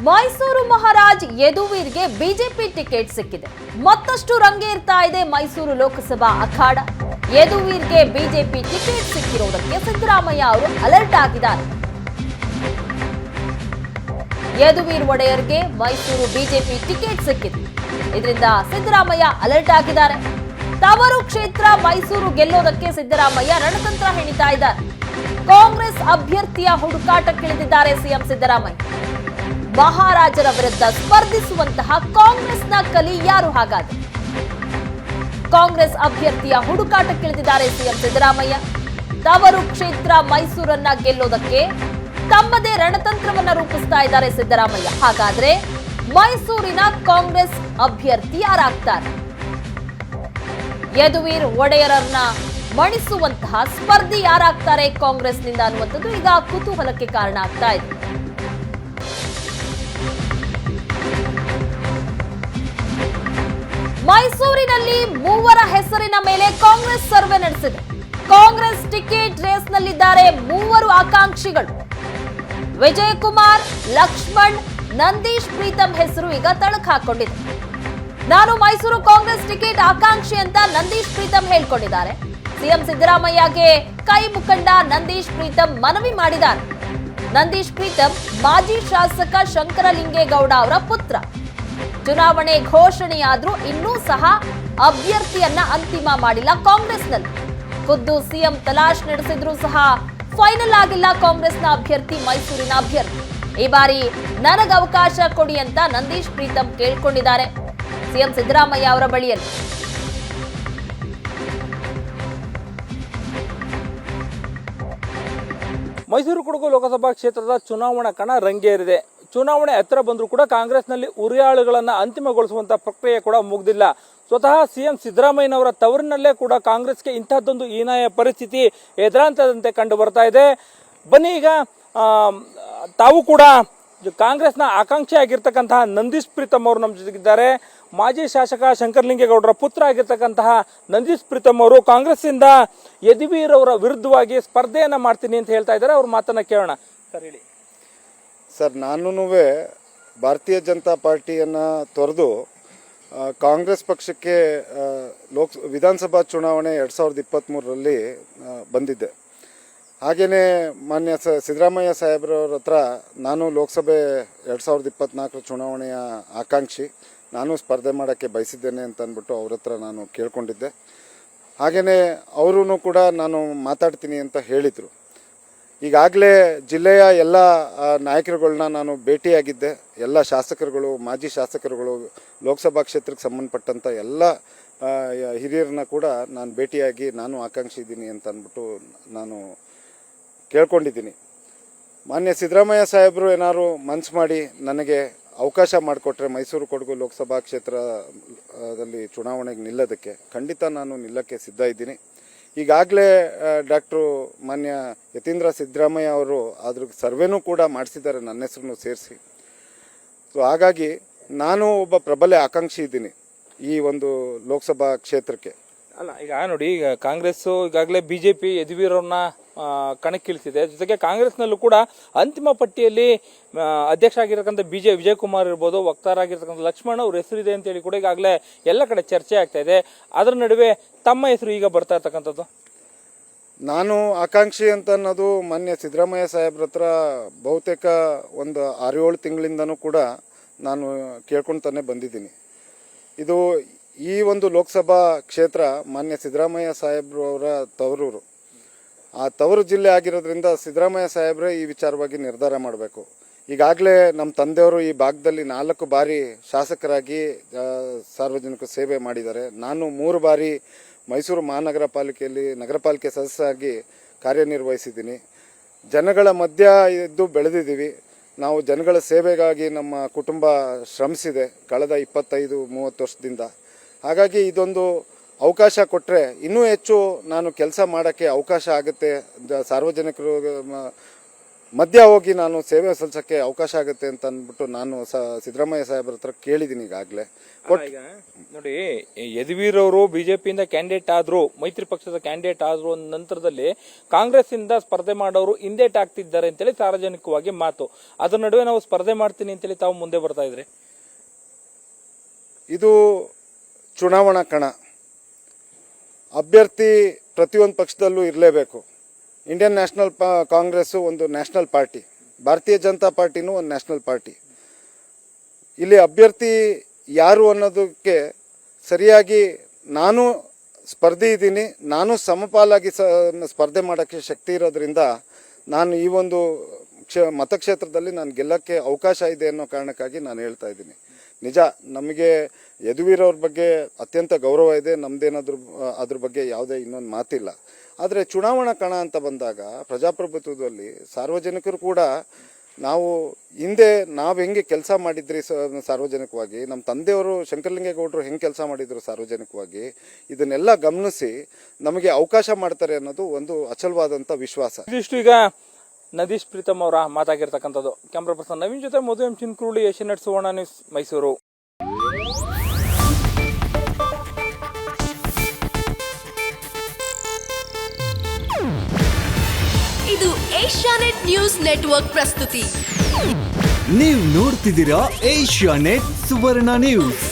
Mysuru Maharaj ಯದುವೀರ್ಗೆ BJP ticket ಸಿಕ್ಕಿದೆ. ಮತ್ತಷ್ಟು ರಂಗೇರ್ತಾ ಇದೆ ಮೈಸೂರು ಲೋಕಸಭಾ ಅಖಾಡ. ಯದುವೀರ್ಗೆ ಬಿಜೆಪಿ ಟಿಕೆಟ್ ಸಿಕ್ಕಿರುವುದಕ್ಕೆ ಸಿದ್ದರಾಮಯ್ಯ ಅವರು ಅಲರ್ಟ್ ಆಗಿದ್ದಾರೆ. ಯದುವೀರ್ ಒಡೆಯರ್ಗೆ ಮೈಸೂರು ಬಿಜೆಪಿ ಟಿಕೆಟ್ ಸಿಕ್ಕಿದೆ. ಇದರಿಂದ ಸಿದ್ದರಾಮಯ್ಯ ಅಲರ್ಟ್ ಆಗಿದ್ದಾರೆ. ತವರು ಕ್ಷೇತ್ರ ಮೈಸೂರು ಗೆಲ್ಲೋದಕ್ಕೆ ಸಿದ್ದರಾಮಯ್ಯ ರಣತಂತ್ರ ಹೆಣಿತಾ ಇದ್ದಾರೆ. ಕಾಂಗ್ರೆಸ್ ಅಭ್ಯರ್ಥಿಯ ಹುಡುಕಾಟಕ್ಕಿಳಿದಿದ್ದಾರೆ ಸಿಎಂ ಸಿದ್ದರಾಮಯ್ಯ. ಮಹಾರಾಜರ ವಿರುದ್ಧ ಸ್ಪರ್ಧಿಸುವಂತಹ ಕಾಂಗ್ರೆಸ್ನ ಕಲಿ ಯಾರು ಹಾಗಾದ್ರೆ? ಕಾಂಗ್ರೆಸ್ ಅಭ್ಯರ್ಥಿಯ ಹುಡುಕಾಟಕ್ಕಿಳಿದಿದ್ದಾರೆ ಸಿಎಂ ಸಿದ್ದರಾಮಯ್ಯ. ತವರು ಕ್ಷೇತ್ರ ಮೈಸೂರನ್ನ ಗೆಲ್ಲೋದಕ್ಕೆ ತಮ್ಮದೇ ರಣತಂತ್ರವನ್ನ ರೂಪಿಸ್ತಾ ಇದ್ದಾರೆ ಸಿದ್ದರಾಮಯ್ಯ. ಹಾಗಾದ್ರೆ ಮೈಸೂರಿನ ಕಾಂಗ್ರೆಸ್ ಅಭ್ಯರ್ಥಿ ಯಾರಾಗ್ತಾರೆ? ಯದುವೀರ್ ಒಡೆಯರನ್ನ ಮಣಿಸುವಂತಹ ಸ್ಪರ್ಧಿ ಯಾರಾಗ್ತಾರೆ ಕಾಂಗ್ರೆಸ್ನಿಂದ ಅನ್ನುವಂಥದ್ದು ಈಗ ಕುತೂಹಲಕ್ಕೆ ಕಾರಣ ಆಗ್ತಾ ಇದೆ. ಮೈಸೂರಿನಲ್ಲಿ ಮೂವರ ಹೆಸರಿನ ಮೇಲೆ ಕಾಂಗ್ರೆಸ್ ಸರ್ವೆ ನಡೆಸಿದೆ. ಕಾಂಗ್ರೆಸ್ ಟಿಕೆಟ್ ರೇಸ್ನಲ್ಲಿದ್ದಾರೆ ಮೂವರು ಆಕಾಂಕ್ಷಿಗಳು. ವಿಜಯಕುಮಾರ್, ಲಕ್ಷ್ಮಣ್, ನಂದೀಶ್ ಪ್ರೀತಂ ಹೆಸರು ಈಗ ತಳಕು ಹಾಕೊಂಡಿದೆ. ನಾನು ಮೈಸೂರು ಕಾಂಗ್ರೆಸ್ ಟಿಕೆಟ್ ಆಕಾಂಕ್ಷಿ ಅಂತ ನಂದೀಶ್ ಪ್ರೀತಂ ಹೇಳ್ಕೊಂಡಿದ್ದಾರೆ. ಸಿಎಂ ಸಿದ್ದರಾಮಯ್ಯಗೆ ಕೈ ಮುಖಂಡ ನಂದೀಶ್ ಪ್ರೀತಂ ಮನವಿ ಮಾಡಿದ್ದಾರೆ. ನಂದೀಶ್ ಪ್ರೀತಂ ಮಾಜಿ ಶಾಸಕ ಶಂಕರಲಿಂಗೇಗೌಡ ಅವರ ಪುತ್ರ. ಚುನಾವಣೆ ಘೋಷಣೆಯಾದ್ರೂ ಇನ್ನೂ ಸಹ ಅಭ್ಯರ್ಥಿಯನ್ನ ಅಂತಿಮ ಮಾಡಿಲ್ಲ ಕಾಂಗ್ರೆಸ್ನಲ್ಲಿ. ಖುದ್ದು ಸಿಎಂ ತಲಾಶ್ ನಡೆಸಿದ್ರು ಸಹ ಫೈನಲ್ ಆಗಿಲ್ಲ ಕಾಂಗ್ರೆಸ್ನ ಅಭ್ಯರ್ಥಿ, ಮೈಸೂರಿನ ಅಭ್ಯರ್ಥಿ. ಈ ಬಾರಿ ನನಗೆ ಅವಕಾಶ ಕೊಡಿ ಅಂತ ನಂದೀಶ್ ಪ್ರೀತಂ ಕೇಳ್ಕೊಂಡಿದ್ದಾರೆ ಸಿಎಂ ಸಿದ್ದರಾಮಯ್ಯ ಅವರ ಬಳಿಯಲ್ಲಿ. ಮೈಸೂರು ಕೊಡಗು ಲೋಕಸಭಾ ಕ್ಷೇತ್ರದ ಚುನಾವಣಾ ಕಣ ರಂಗೇರಿದೆ. ಚುನಾವಣೆ ಹತ್ತಿರ ಬಂದರೂ ಕೂಡ ಕಾಂಗ್ರೆಸ್ನಲ್ಲಿ ಉರಿಯಾಳುಗಳನ್ನು ಅಂತಿಮಗೊಳಿಸುವಂಥ ಪ್ರಕ್ರಿಯೆ ಕೂಡ ಮುಗ್ದಿಲ್ಲ. ಸ್ವತಃ ಸಿಎಂ ಸಿದ್ದರಾಮಯ್ಯನವರ ತವರಿನಲ್ಲೇ ಕೂಡ ಕಾಂಗ್ರೆಸ್ಗೆ ಇಂಥದ್ದೊಂದು ಹೀನಾಯ ಪರಿಸ್ಥಿತಿ ಎದುರಾಂತದಂತೆ ಕಂಡು ಬರ್ತಾ ಇದೆ. ಬನ್ನಿ, ಈಗ ತಾವು ಕೂಡ ಕಾಂಗ್ರೆಸ್ನ ಆಕಾಂಕ್ಷಿ ಆಗಿರ್ತಕ್ಕಂತಹ ನಂದೀಶ್ ಪ್ರೀತಂ ಅವರು ನಮ್ಮ ಜೊತೆಗಿದ್ದಾರೆ. ಮಾಜಿ ಶಾಸಕ ಶಂಕರಲಿಂಗೇಗೌಡರ ಪುತ್ರ ಆಗಿರ್ತಕ್ಕಂತಹ ನಂದೀಶ್ ಪ್ರೀತಂ ಅವರು ಕಾಂಗ್ರೆಸ್ಸಿಂದ ಯದುವೀರ್ ಅವರ ವಿರುದ್ಧವಾಗಿ ಸ್ಪರ್ಧೆಯನ್ನ ಮಾಡ್ತೀನಿ ಅಂತ ಹೇಳ್ತಾ ಇದ್ದಾರೆ. ಅವ್ರ ಮಾತನ್ನ ಕೇಳೋಣ. ಸರ್ ಹೇಳಿ. ಸರ್, ನಾನು ಭಾರತೀಯ ಜನತಾ ಪಾರ್ಟಿಯನ್ನು ತೊರೆದು ಕಾಂಗ್ರೆಸ್ ಪಕ್ಷಕ್ಕೆ ವಿಧಾನಸಭಾ ಚುನಾವಣೆ 2023ರಲ್ಲಿ ಬಂದಿದ್ದೆ. ಹಾಗೆಯೇ ಮಾನ್ಯ ಸಿದ್ದರಾಮಯ್ಯ ಸಾಹೇಬ್ರವ್ರ ಹತ್ರ ನಾನು ಲೋಕಸಭೆ 2024 ಚುನಾವಣೆಯ ಆಕಾಂಕ್ಷಿ, ನಾನು ಸ್ಪರ್ಧೆ ಮಾಡೋಕ್ಕೆ ಬಯಸಿದ್ದೇನೆ ಅಂತ ಅಂದ್ಬಿಟ್ಟು ಅವ್ರ ಹತ್ರ ನಾನು ಕೇಳ್ಕೊಂಡಿದ್ದೆ. ಹಾಗೆಯೇ ಅವರೂ ಕೂಡ ನಾನು ಮಾತಾಡ್ತೀನಿ ಅಂತ ಹೇಳಿದರು. ಈಗಾಗಲೇ ಜಿಲ್ಲೆಯ ಎಲ್ಲ ನಾಯಕರುಗಳನ್ನ ನಾನು ಭೇಟಿಯಾಗಿದ್ದೆ. ಎಲ್ಲ ಶಾಸಕರುಗಳು, ಮಾಜಿ ಶಾಸಕರುಗಳು, ಲೋಕಸಭಾ ಕ್ಷೇತ್ರಕ್ಕೆ ಸಂಬಂಧಪಟ್ಟಂಥ ಎಲ್ಲ ಹಿರಿಯರನ್ನ ಕೂಡ ನಾನು ಭೇಟಿಯಾಗಿ ನಾನು ಆಕಾಂಕ್ಷಿ ಇದ್ದೀನಿ ಅಂತ ಅಂದ್ಬಿಟ್ಟು ನಾನು ಕೇಳ್ಕೊಂಡಿದ್ದೀನಿ. ಮಾನ್ಯ ಸಿದ್ದರಾಮಯ್ಯ ಸಾಹೇಬರು ಏನಾದ್ರು ಮನಸ್ಸು ಮಾಡಿ ನನಗೆ ಅವಕಾಶ ಮಾಡಿಕೊಟ್ರೆ ಮೈಸೂರು ಕೊಡಗು ಲೋಕಸಭಾ ಕ್ಷೇತ್ರದಲ್ಲಿ ಚುನಾವಣೆಗೆ ನಿಲ್ಲೋದಕ್ಕೆ ಖಂಡಿತ ನಾನು ನಿಲ್ಲಕ್ಕೆ ಸಿದ್ಧ ಇದ್ದೀನಿ. ಈಗಾಗಲೇ ಡಾಕ್ಟ್ರು ಮಾನ್ಯ ಯತೀಂದ್ರ ಸಿದ್ದರಾಮಯ್ಯ ಅವರು ಅದ್ರ ಸರ್ವೆನೂ ಕೂಡ ಮಾಡಿಸಿದ್ದಾರೆ, ನನ್ನ ಹೆಸರನ್ನು ಸೇರಿಸಿ. ಸೊ ಹಾಗಾಗಿ ನಾನು ಒಬ್ಬ ಪ್ರಬಲ ಆಕಾಂಕ್ಷಿ ಇದ್ದೀನಿ ಈ ಒಂದು ಲೋಕಸಭಾ ಕ್ಷೇತ್ರಕ್ಕೆ. ಅಲ್ಲ, ಈಗ ನೋಡಿ, ಈಗ ಕಾಂಗ್ರೆಸ್ಸು ಈಗಾಗಲೇ ಬಿಜೆಪಿ ಯದುವೀರ್ ಅವ್ರನ್ನ ಕಣಕ್ಕಿಳಿಸಿದೆ. ಜೊತೆಗೆ ಕಾಂಗ್ರೆಸ್ನಲ್ಲೂ ಕೂಡ ಅಂತಿಮ ಪಟ್ಟಿಯಲ್ಲಿ ಅಧ್ಯಕ್ಷ ಆಗಿರ್ತಕ್ಕಂಥ ವಿಜಯಕುಮಾರ್ ಇರ್ಬೋದು, ವಕ್ತಾರಾಗಿರ್ತಕ್ಕಂಥ ಲಕ್ಷ್ಮಣ್ ಅವ್ರ ಹೆಸರಿದೆ ಅಂತೇಳಿ ಕೂಡ ಈಗಾಗಲೇ ಎಲ್ಲ ಕಡೆ ಚರ್ಚೆ ಆಗ್ತಾ ಇದೆ. ಅದರ ನಡುವೆ ತಮ್ಮ ಹೆಸರು ಈಗ ಬರ್ತಾ ಇರ್ತಕ್ಕಂಥದ್ದು. ನಾನು ಆಕಾಂಕ್ಷಿ ಅಂತ ಅನ್ನೋದು ಮಾನ್ಯ ಸಿದ್ದರಾಮಯ್ಯ ಸಾಹೇಬ್ರ ಹತ್ರ ಬಹುತೇಕ ಒಂದು 6-7 ತಿಂಗಳಿಂದನೂ ಕೂಡ ನಾನು ಕೇಳ್ಕೊಳ್ತಾನೆ ಬಂದಿದ್ದೀನಿ. ಇದು ಈ ಒಂದು ಲೋಕಸಭಾ ಕ್ಷೇತ್ರ ಮಾನ್ಯ ಸಿದ್ದರಾಮಯ್ಯ ಸಾಹೇಬ್ರು ಅವರ ತವರೂರು. ಆ ತವರು ಜಿಲ್ಲೆ ಆಗಿರೋದ್ರಿಂದ ಸಿದ್ದರಾಮಯ್ಯ ಸಾಹೇಬ್ರೆ ಈ ವಿಚಾರವಾಗಿ ನಿರ್ಧಾರ ಮಾಡಬೇಕು. ಈಗಾಗಲೇ ನಮ್ಮ ತಂದೆಯವರು ಈ ಭಾಗದಲ್ಲಿ 4 ಬಾರಿ ಶಾಸಕರಾಗಿ ಸಾರ್ವಜನಿಕ ಸೇವೆ ಮಾಡಿದ್ದಾರೆ. ನಾನು 3 ಬಾರಿ ಮೈಸೂರು ಮಹಾನಗರ ಪಾಲಿಕೆಯಲ್ಲಿ ನಗರ ಪಾಲಿಕೆ ಸದಸ್ಯರಾಗಿ ಕಾರ್ಯನಿರ್ವಹಿಸಿದ್ದೀನಿ. ಜನಗಳ ಮಧ್ಯ ಇದ್ದು ಬೆಳೆದಿದ್ದೀವಿ. ನಾವು ಜನಗಳ ಸೇವೆಗಾಗಿ ನಮ್ಮ ಕುಟುಂಬ ಶ್ರಮಿಸಿದೆ ಕಳೆದ 25-30 ವರ್ಷದಿಂದ. ಹಾಗಾಗಿ ಇದೊಂದು ಅವಕಾಶ ಕೊಟ್ಟರೆ ಇನ್ನೂ ಹೆಚ್ಚು ನಾನು ಕೆಲಸ ಮಾಡೋಕ್ಕೆ ಅವಕಾಶ ಆಗುತ್ತೆ. ಸಾರ್ವಜನಿಕರು ಮಧ್ಯ ಹೋಗಿ ನಾನು ಸೇವೆ ಸಲ್ಲಿಸೋಕ್ಕೆ ಅವಕಾಶ ಆಗುತ್ತೆ ಅಂತ ಅಂದ್ಬಿಟ್ಟು ನಾನು ಸಿದ್ದರಾಮಯ್ಯ ಸಾಹೇಬ್ರ ಹತ್ರ ಕೇಳಿದ್ದೀನಿ ಈಗಾಗಲೇ. ಈಗ ನೋಡಿ, ಯದುವೀರ್ ಅವರು ಬಿಜೆಪಿಯಿಂದ ಕ್ಯಾಂಡಿಡೇಟ್ ಆದ್ರು, ಮೈತ್ರಿ ಪಕ್ಷದ ಕ್ಯಾಂಡಿಡೇಟ್ ಆದ್ರು ಅಂದ ನಂತರದಲ್ಲಿ ಕಾಂಗ್ರೆಸ್ ಇಂದ ಸ್ಪರ್ಧೆ ಮಾಡೋರು ಹಿಂದೇಟ್ ಆಗ್ತಿದ್ದಾರೆ ಅಂತೇಳಿ ಸಾರ್ವಜನಿಕವಾಗಿ ಮಾತು. ಅದ್ರ ನಡುವೆ ನಾವು ಸ್ಪರ್ಧೆ ಮಾಡ್ತೀನಿ ಅಂತೇಳಿ ತಾವು ಮುಂದೆ ಬರ್ತಾ ಇದ್ರಿ. ಇದು ಚುನಾವಣಾ ಕಣ. ಅಭ್ಯರ್ಥಿ ಪ್ರತಿಯೊಂದು ಪಕ್ಷದಲ್ಲೂ ಇರಲೇಬೇಕು. ಇಂಡಿಯನ್ ನ್ಯಾಷನಲ್ ಕಾಂಗ್ರೆಸ್ಸು ಒಂದು ನ್ಯಾಷನಲ್ ಪಾರ್ಟಿ, ಭಾರತೀಯ ಜನತಾ ಪಾರ್ಟಿನೂ ಒಂದು ನ್ಯಾಷನಲ್ ಪಾರ್ಟಿ. ಇಲ್ಲಿ ಅಭ್ಯರ್ಥಿ ಯಾರು ಅನ್ನೋದಕ್ಕೆ ಸರಿಯಾಗಿ ನಾನು ಸ್ಪರ್ಧಿ ಇದ್ದೀನಿ, ನಾನು ಸಮಪಾಲಾಗಿ ಸ್ಪರ್ಧೆ ಮಾಡೋಕ್ಕೆ ಶಕ್ತಿ ಇರೋದ್ರಿಂದ ನಾನು ಈ ಒಂದು ಮತಕ್ಷೇತ್ರದಲ್ಲಿ ನಾನು ಗೆಲ್ಲಕ್ಕೆ ಅವಕಾಶ ಇದೆ ಅನ್ನೋ ಕಾರಣಕ್ಕಾಗಿ ನಾನು ಹೇಳ್ತಾ ಇದ್ದೀನಿ. ನಿಜ, ನಮಗೆ ಯದುವೀರ್ ಅವ್ರ ಬಗ್ಗೆ ಅತ್ಯಂತ ಗೌರವ ಇದೆ, ನಮ್ದೇನಾದ್ರೂ ಅದ್ರ ಬಗ್ಗೆ ಯಾವುದೇ ಇನ್ನೊಂದು ಮಾತಿಲ್ಲ. ಆದರೆ ಚುನಾವಣಾ ಕಣ ಅಂತ ಬಂದಾಗ ಪ್ರಜಾಪ್ರಭುತ್ವದಲ್ಲಿ ಸಾರ್ವಜನಿಕರು ಕೂಡ ನಾವು ಹಿಂದೆ ನಾವು ಹೆಂಗೆ ಕೆಲಸ ಮಾಡಿದ್ರಿ ಸಾರ್ವಜನಿಕವಾಗಿ, ನಮ್ಮ ತಂದೆಯವರು ಶಂಕರಲಿಂಗೇಗೌಡರು ಹೆಂಗೆ ಕೆಲಸ ಮಾಡಿದ್ರು ಸಾರ್ವಜನಿಕವಾಗಿ, ಇದನ್ನೆಲ್ಲ ಗಮನಿಸಿ ನಮಗೆ ಅವಕಾಶ ಮಾಡ್ತಾರೆ ಅನ್ನೋದು ಒಂದು ಅಚಲವಾದಂಥ ವಿಶ್ವಾಸ. ಇದಿಷ್ಟು ಈಗ ನದೀಶ್ ಪ್ರೀತಮ್ ಅವರ ಮಾತಾಗಿರ್ತಕ್ಕಂಥದ್ದು. ಕ್ಯಾಮ್ರಾ ಪರ್ಸನ್ ನವೀನ್ ಜೊತೆ ಮಧು ಎಂ ಚಿನ್ಕುರುಳಿ, ಏಷ್ಯಾನೆಟ್ ಸುವರ್ಣ ನ್ಯೂಸ್, ಮೈಸೂರು. ಇದು ಏಷ್ಯಾನೆಟ್ ನ್ಯೂಸ್ ನೆಟ್ವರ್ಕ್ ಪ್ರಸ್ತುತಿ. ನೀವು ನೋಡ್ತಿದ್ದೀರಾ ಏಷ್ಯಾನೆಟ್ ಸುವರ್ಣ ನ್ಯೂಸ್.